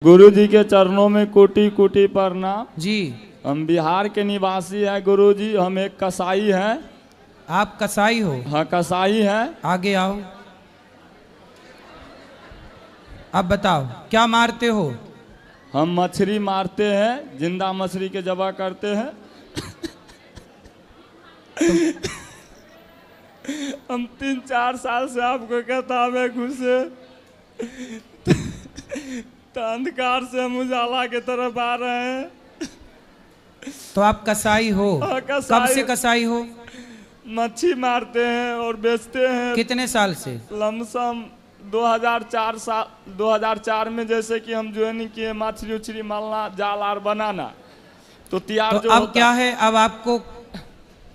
गुरु जी के चरणों में कोटि कोटि प्रणाम जी। हम बिहार के निवासी हैं गुरु जी। हम एक कसाई हैं। आप कसाई हो? हाँ कसाई हैं। आगे आओ। अब बताओ क्या मारते हो? हम मछली मारते हैं, जिंदा मछली के जबा करते हैं। हम 3-4 साल से आपको कहता हमें घुसे तो अंधकार से हम उजाला की तरफ आ रहे हैं। तो आप कसाई हो? कसाई। कब से कसाई हो? मच्छी मारते हैं और बेचते हैं। कितने साल से? लमसम 2004 में जैसे कि हम ज्वाइनिंग किए मछली उछली मलना जाल आर बनाना तो तैयार तो जो अब होता क्या है, अब आपको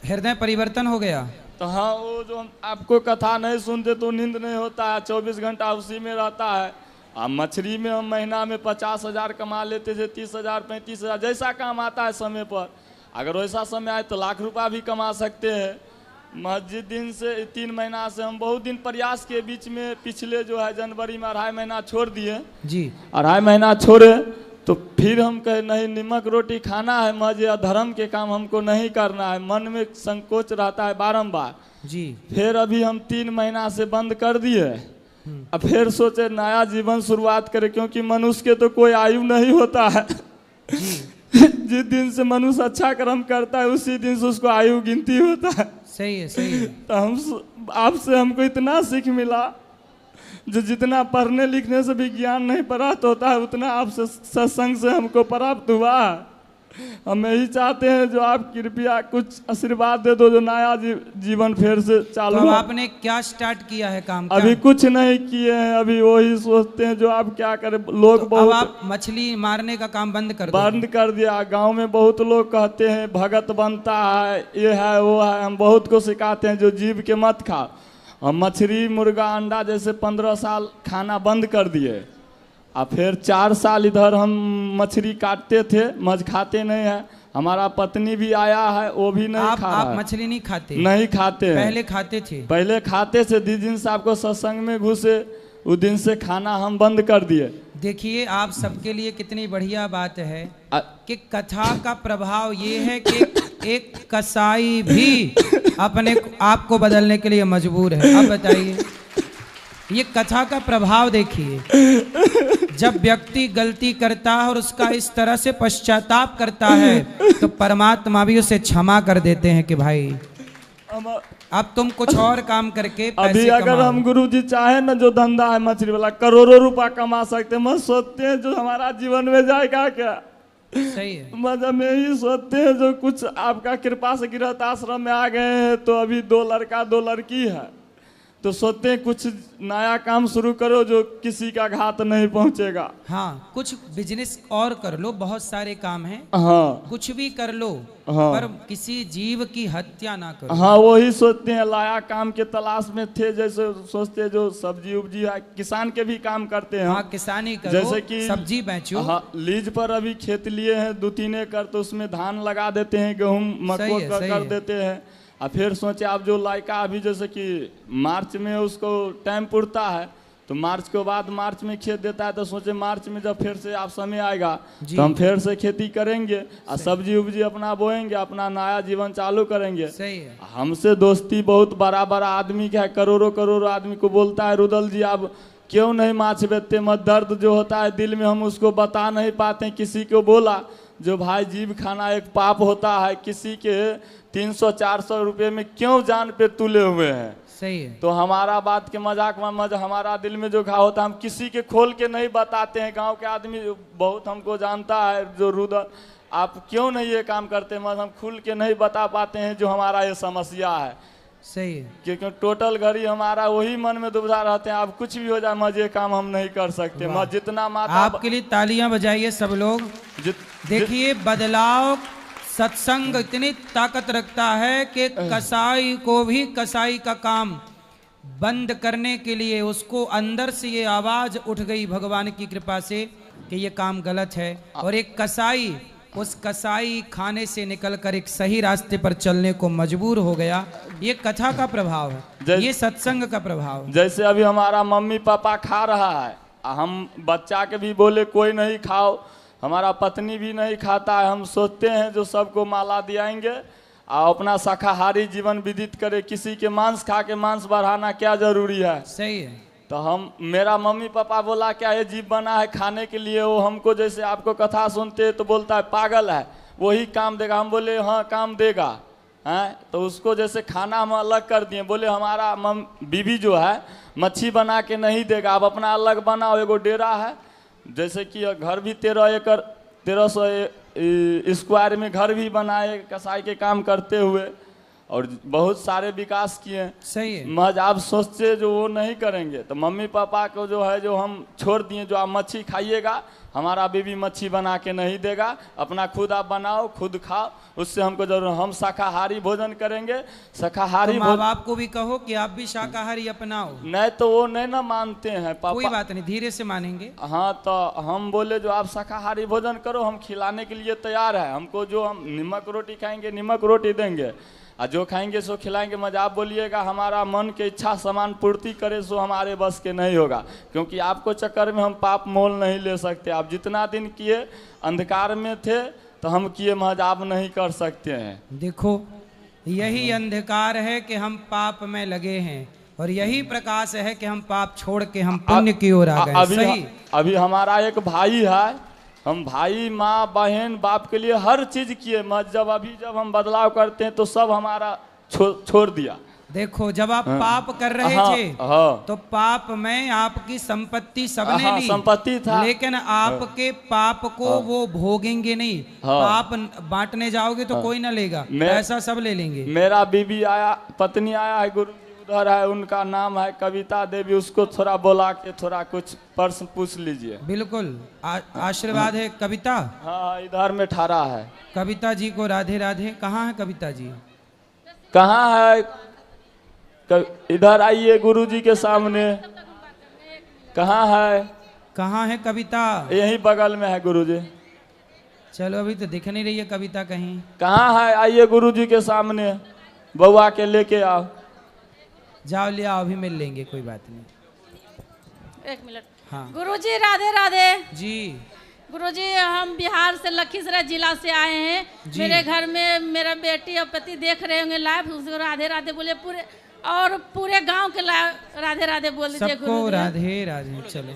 हृदय परिवर्तन हो गया? तो हाँ, वो जो हम आपको कथा नहीं सुनते तो नींद नहीं होता है, 24 घंटा उसी में रहता है। अब मछली में हम महीना में 50,000 कमा लेते थे, 30,000 35,000 जैसा काम आता है समय पर। अगर वैसा समय आए तो लाख रुपया भी कमा सकते हैं। मस्जिद दिन से 3 महीना से हम बहुत दिन प्रयास के बीच में पिछले जो है जनवरी में 2.5 महीना छोड़ दिए जी। 2.5 महीना छोड़े तो फिर हम कहे नहीं नमक रोटी खाना है, मजे धर्म के काम हमको नहीं करना है। मन में संकोच रहता है बारंबार जी। फिर अभी हम 3 महीना से बंद कर दिए। अब फिर सोचे नया जीवन शुरुआत करें, क्योंकि मनुष्य के तो कोई आयु नहीं होता है। जिस दिन से मनुष्य अच्छा कर्म करता है उसी दिन से उसको आयु गिनती होता है। सही है, सही है। तो हम आपसे हमको इतना सीख मिला, जो जितना पढ़ने लिखने से भी ज्ञान नहीं प्राप्त होता है उतना आपसे सत्संग से हमको प्राप्त हुआ। हम यही चाहते हैं जो आप कृपया कुछ आशीर्वाद दे दो, जो नया जीवन फिर से चालू तो है। आपने क्या स्टार्ट किया है काम? अभी कुछ नहीं किए हैं, अभी वही सोचते हैं जो आप क्या करें। लोग तो बहुत अब आप मछली मारने का काम बंद कर दो। बंद कर दिया। गांव में बहुत लोग कहते हैं भगत बनता है, ये है वो है। हम बहुत को सिखाते हैं जो जीव के मत खा। हम मछली मुर्गा अंडा जैसे 15 साल खाना बंद कर दिए। अब फिर 4 साल इधर हम मछली काटते थे, मछ खाते नहीं है। हमारा पत्नी भी आया है, वो भी नहीं खा रहा आप है। मछली नहीं खाते? नहीं खाते हैं। पहले खाते थे? पहले खाते थे, जिस दिन से आपको सत्संग में घुसे उस दिन से खाना हम बंद कर दिए। देखिए आप सबके लिए कितनी बढ़िया बात है कि कथा का प्रभाव ये है कि एक कसाई भी अपने आप को बदलने के लिए मजबूर है। अब बताइए, ये कथा का प्रभाव देखिए। जब व्यक्ति गलती करता है और उसका इस तरह से पश्चाताप करता है तो परमात्मा भी उसे क्षमा कर देते हैं कि भाई अब तुम कुछ और काम करके पैसे अभी अगर कमाओ। हम गुरु जी चाहे ना जो धंधा है मछली वाला करोड़ों रुपया कमा सकते हैं। मत सोचते हैं जो हमारा जीवन में जाएगा क्या। सही है। मतलब में ही सोचते हैं जो कुछ आपका कृपा से गृहस्थ आश्रम में आ गए हैं तो अभी 2 लड़का 2 लड़की है तो सोचते हैं कुछ नया काम शुरू करो जो किसी का घात नहीं पहुंचेगा। हाँ, कुछ बिजनेस और कर लो, बहुत सारे काम हैं। हाँ कुछ भी कर लो। हाँ। पर किसी जीव की हत्या ना करो। हाँ वही सोचते हैं। लाया काम के तलाश में थे, जैसे सोचते जो सब्जी उब्जी है, किसान के भी काम करते हैं। हाँ, किसानी करो, जैसे कि सब्जी बेचो। हाँ, लीज पर अभी खेत लिए हैं 2-3 एकड़ तो उसमें धान लगा देते हैं, गेहूँ मक्को कर देते हैं। और फिर सोचे आप जो लायका अभी जैसे कि मार्च में उसको टाइम पुरता है तो मार्च के बाद मार्च में खेत देता है तो सोचे मार्च में जब फिर से आप समय आएगा तो हम फिर से खेती करेंगे और सब्जी उब्जी अपना बोएंगे, अपना नया जीवन चालू करेंगे। सही है। हमसे दोस्ती बहुत बड़ा बड़ा आदमी का है, करोड़ों करोड़ों आदमी को बोलता है रुदल जी आप क्यों नहीं माछ बेचते। मत दर्द जो होता है दिल में हम उसको बता नहीं पाते। किसी को बोला जो भाई जीव खाना एक पाप होता है, किसी के 300-400 रुपये में क्यों जान पे तुले हुए हैं। सही है। तो हमारा बात के मजाक में हमारा दिल में जो घाव होता है हम किसी के खोल के नहीं बताते हैं। गांव के आदमी बहुत हमको जानता है जो रुदल आप क्यों नहीं ये काम करते, मगर हम खुल के नहीं बता पाते हैं जो हमारा ये समस्या है। सही है। क्योंकि टोटल घड़ी हमारा वही मन में दुविधा रहते हैं। आप कुछ भी हो जाए मजे काम हम नहीं कर सकते। मैं जितना माता आपके लिए तालियां बजाइए सब लोग। देखिए बदलाव सत्संग इतनी ताकत रखता है कि कसाई को भी कसाई का काम बंद करने के लिए उसको अंदर से ये आवाज उठ गई भगवान की कृपा से कि ये काम गलत है। और एक कसाई उस कसाई खाने से निकलकर एक सही रास्ते पर चलने को मजबूर हो गया। ये कथा का प्रभाव है, ये सत्संग का प्रभाव है। जैसे अभी हमारा मम्मी पापा खा रहा है हम बच्चा के भी बोले कोई नहीं खाओ, हमारा पत्नी भी नहीं खाता है। हम सोचते हैं जो सबको माला दिलाएंगे और अपना शाकाहारी जीवन व्यतीत करे। किसी के मांस खा के मांस बढ़ाना क्या जरूरी है? सही है। तो हम, मेरा मम्मी पापा बोला क्या ये जीव बना है खाने के लिए? वो हमको जैसे आपको कथा सुनते तो बोलता है पागल है, वही काम देगा। हम बोले हाँ काम देगा हैं। तो उसको जैसे खाना हम अलग कर दिए, बोले हमारा बीवी जो है मच्छी बना के नहीं देगा, आप अपना अलग बनाओ। एगो डेरा है, जैसे कि घर भी 1300 स्क्वायर में घर भी बनाए कसाई के काम करते हुए, और बहुत सारे विकास किए। सही है। महज आप सोचते जो वो नहीं करेंगे। तो मम्मी पापा को जो है जो हम छोड़ दिए, जो आप मच्छी खाइएगा, हमारा बीवी मच्छी बना के नहीं देगा, अपना खुद आप बनाओ खुद खाओ, उससे हमको जरूर। हम शाकाहारी भोजन करेंगे। शाकाहारी तो माँ बाप को भी कहो कि आप भी शाकाहारी अपनाओ। नहीं तो वो नहीं ना मानते हैं पापा। कोई बात नहीं, धीरे से मानेंगे। हाँ तो हम बोले जो आप शाकाहारी भोजन करो, हम खिलाने के लिए तैयार है। हमको जो हम नमक रोटी खाएंगे नमक रोटी देंगे, और जो खाएंगे सो खिलाएंगे। मजा आप बोलिएगा हमारा मन के इच्छा समान पूर्ति करे सो हमारे बस के नहीं होगा, क्योंकि आपको चक्कर में हम पाप मोल नहीं ले सकते। आप जितना दिन किए अंधकार में थे तो हम किए, महज आप नहीं कर सकते हैं। देखो यही अंधकार है कि हम पाप में लगे हैं, और यही प्रकाश है कि हम पाप छोड़ के हम पुण्य की ओर आ गए। सही। अभी हमारा एक भाई है, हम भाई माँ बहन बाप के लिए हर चीज किए, जब हम बदलाव करते हैं तो सब हमारा छोड़ दिया। देखो जब आप पाप कर रहे थे तो पाप में आपकी संपत्ति सबने ली, संपत्ति था, लेकिन आपके पाप को वो भोगेंगे नहीं। पाप बांटने जाओगे तो कोई ना लेगा, पैसा सब ले लेंगे। मेरा बीबी आया, पत्नी आया है, गुरु उधर है, उनका नाम है कविता देवी, उसको थोड़ा बोला के थोड़ा कुछ प्रश्न पूछ लीजिए। बिल्कुल आशीर्वाद है कविता। हाँ इधर में ठहरा है। कविता जी को राधे राधे। कहाँ है कविता जी? कहाँ है? इधर आइए गुरु जी के सामने। कहाँ है? कहाँ है कविता? यही बगल में है गुरु जी। चलो अभी तो दिख नहीं रही है कविता कहीं। कहाँ है? आइए गुरु जी के सामने, बउआ के लेके आओ। जाओ ले आओ, अभी मिल लेंगे, कोई बात नहीं। एक मिनट। हाँ गुरुजी राधे राधे जी। गुरुजी हम बिहार से लखीसराय जिला से आए हैं। मेरे घर में मेरा बेटी और पति देख रहे होंगे लाइव, उसको राधे राधे बोले पूरे, और पूरे गांव के राधे राधे बोल दीजिए। सबको राधे राधे। चलो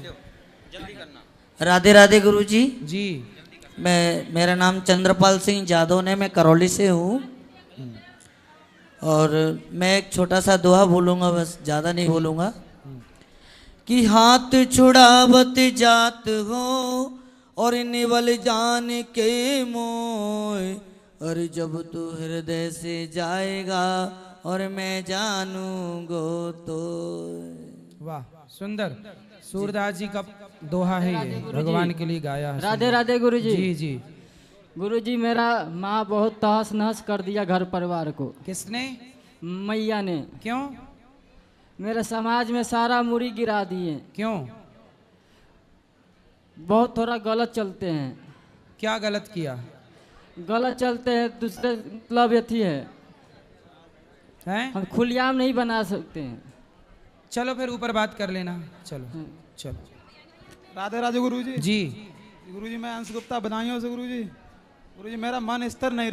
राधे राधे गुरुजी जी। मेरा नाम चंद्रपाल सिंह यादव ने, मैं करौली से हूँ, और मैं एक छोटा सा दोहा बोलूँगा, बस ज़्यादा नहीं बोलूँगा। कि हाथ छुड़ावत जात हो और निवल जान के मोय, और जब तू हृदय से जाएगा और मैं जानूंगो तो। वाह सुंदर। सूरदास जी का दोहा है ये, भगवान के लिए गाया है। राधे राधे गुरुजी। जी जी। गुरुजी मेरा माँ बहुत तहस नहस कर दिया घर परिवार को। किसने? मैया ने। क्यों? मेरे समाज में सारा मुड़ी गिरा दिए। क्यों? बहुत थोड़ा गलत चलते हैं। क्या गलत किया? गलत चलते हैं, दूसरे मतलब यथी है, हम खुलेआम नहीं बना सकते हैं। चलो फिर ऊपर बात कर लेना। चलो चलो। राधे राधे गुरुजी। जी गुरुजी मैं अंश गुप्ता बधाइयों से। गुरुजी मेरा मन स्थिर नहीं